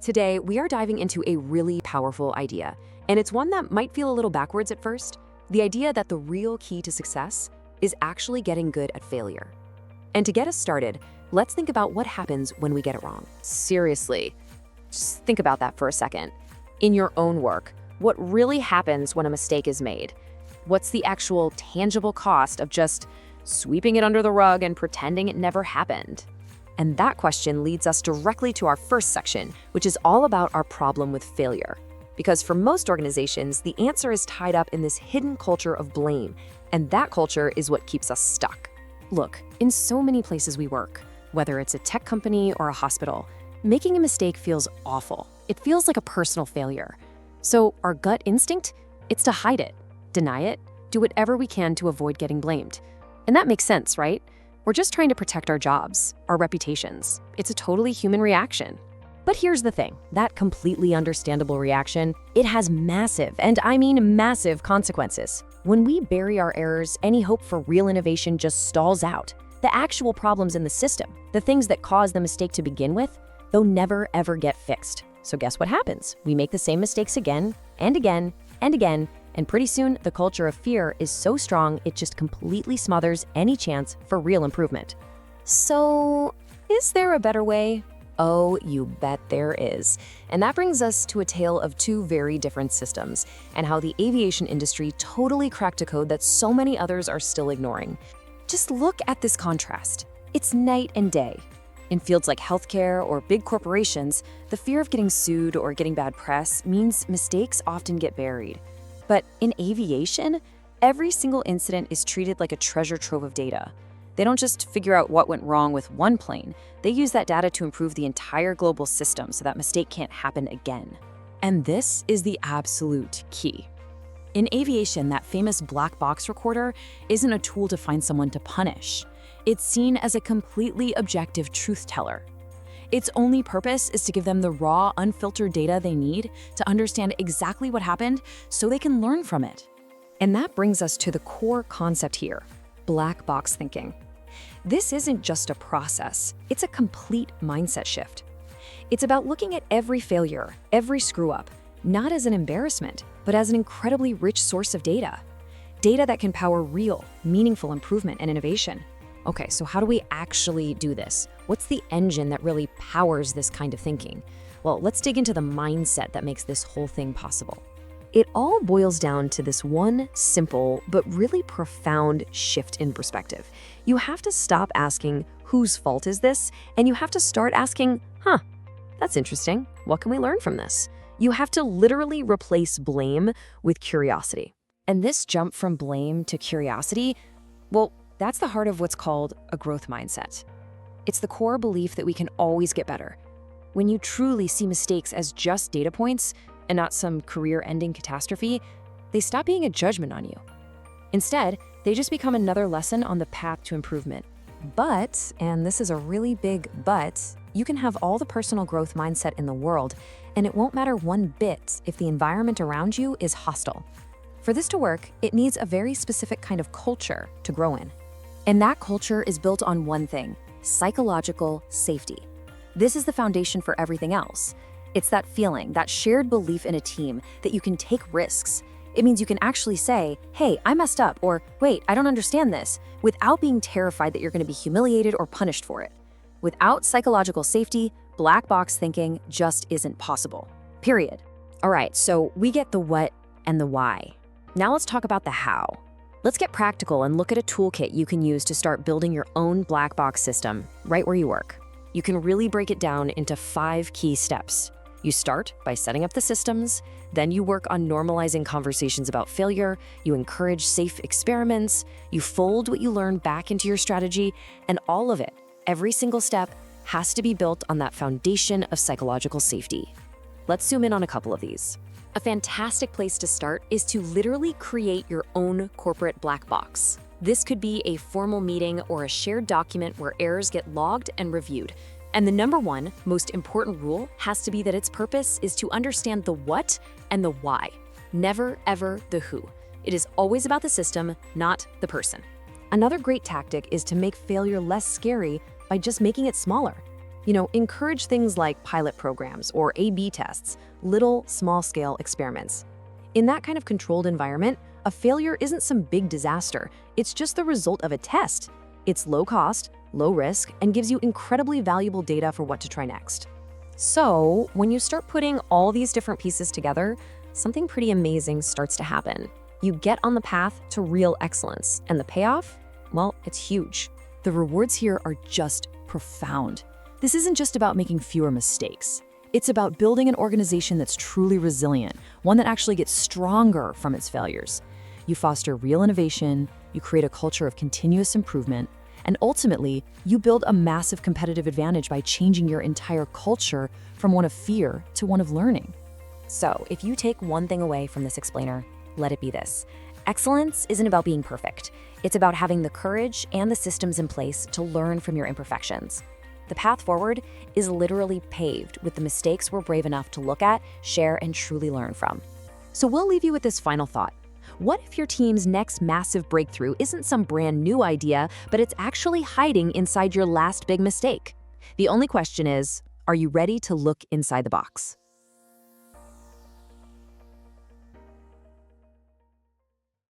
Today, we are diving into a really powerful idea, and it's one that might feel a little backwards at first, the idea that the real key to success is actually getting good at failure. And to get us started, let's think about what happens when we get it wrong. Seriously, just think about that for a second. In your own work, what really happens when a mistake is made? What's the actual tangible cost of just sweeping it under the rug and pretending it never happened? And that question leads us directly to our first section, which is all about our problem with failure. Because for most organizations, the answer is tied up in this hidden culture of blame, and that culture is what keeps us stuck. Look, in so many places we work, whether it's a tech company or a hospital, making a mistake feels awful. It feels like a personal failure. So our gut instinct, it's to hide it, deny it, do whatever we can to avoid getting blamed. And that makes sense, right? We're just trying to protect our jobs, our reputations. It's a totally human reaction. But here's the thing, that completely understandable reaction, it has massive, and I mean massive consequences. When we bury our errors, any hope for real innovation just stalls out. The actual problems in the system, the things that caused the mistake to begin with, they'll never ever get fixed. So guess what happens? We make the same mistakes again and again and again, and pretty soon the culture of fear is so strong it just completely smothers any chance for real improvement. So, is there a better way? Oh, you bet there is. And that brings us to a tale of two very different systems, and how the aviation industry totally cracked a code that so many others are still ignoring. Just look at this contrast. It's night and day. In fields like healthcare or big corporations, the fear of getting sued or getting bad press means mistakes often get buried. But in aviation, every single incident is treated like a treasure trove of data. They don't just figure out what went wrong with one plane. They use that data to improve the entire global system so that mistake can't happen again. And this is the absolute key. In aviation, that famous black box recorder isn't a tool to find someone to punish. It's seen as a completely objective truth teller. Its only purpose is to give them the raw, unfiltered data they need to understand exactly what happened so they can learn from it. And that brings us to the core concept here, black box thinking. This isn't just a process, it's a complete mindset shift. It's about looking at every failure, every screw-up, not as an embarrassment, but as an incredibly rich source of data. Data that can power real, meaningful improvement and innovation. Okay, so how do we actually do this? What's the engine that really powers this kind of thinking? Well, let's dig into the mindset that makes this whole thing possible. It all boils down to this one simple but really profound shift in perspective. You have to stop asking, whose fault is this? And you have to start asking, that's interesting. What can we learn from this? You have to literally replace blame with curiosity. And this jump from blame to curiosity, well, that's the heart of what's called a growth mindset. It's the core belief that we can always get better. When you truly see mistakes as just data points and not some career-ending catastrophe, they stop being a judgment on you. Instead, they just become another lesson on the path to improvement. But, and this is a really big but, you can have all the personal growth mindset in the world, and it won't matter one bit if the environment around you is hostile. For this to work, it needs a very specific kind of culture to grow in. And that culture is built on one thing, psychological safety. This is the foundation for everything else. It's that feeling, that shared belief in a team that you can take risks. It means you can actually say, hey, I messed up, or wait, I don't understand this, without being terrified that you're going to be humiliated or punished for it. Without psychological safety, black box thinking just isn't possible. Period. All right, so we get the what and the why. Now let's talk about the how. Let's get practical and look at a toolkit you can use to start building your own black box system right where you work. You can really break it down into 5 key steps. You start by setting up the systems, then you work on normalizing conversations about failure, you encourage safe experiments, you fold what you learn back into your strategy, and all of it, every single step, has to be built on that foundation of psychological safety. Let's zoom in on a couple of these. A fantastic place to start is to literally create your own corporate black box. This could be a formal meeting or a shared document where errors get logged and reviewed. And the number one, most important rule has to be that its purpose is to understand the what and the why. Never, ever the who. It is always about the system, not the person. Another great tactic is to make failure less scary by just making it smaller. Encourage things like pilot programs or A/B tests, little, small-scale experiments. In that kind of controlled environment, a failure isn't some big disaster. It's just the result of a test. It's low cost, low risk, and gives you incredibly valuable data for what to try next. So, when you start putting all these different pieces together, something pretty amazing starts to happen. You get on the path to real excellence, and the payoff? Well, it's huge. The rewards here are just profound. This isn't just about making fewer mistakes. It's about building an organization that's truly resilient, one that actually gets stronger from its failures. You foster real innovation, you create a culture of continuous improvement, and ultimately, you build a massive competitive advantage by changing your entire culture from one of fear to one of learning. So, if you take one thing away from this explainer, let it be this. Excellence isn't about being perfect. It's about having the courage and the systems in place to learn from your imperfections. The path forward is literally paved with the mistakes we're brave enough to look at, share, and truly learn from. So we'll leave you with this final thought. What if your team's next massive breakthrough isn't some brand new idea, but it's actually hiding inside your last big mistake? The only question is, are you ready to look inside the box?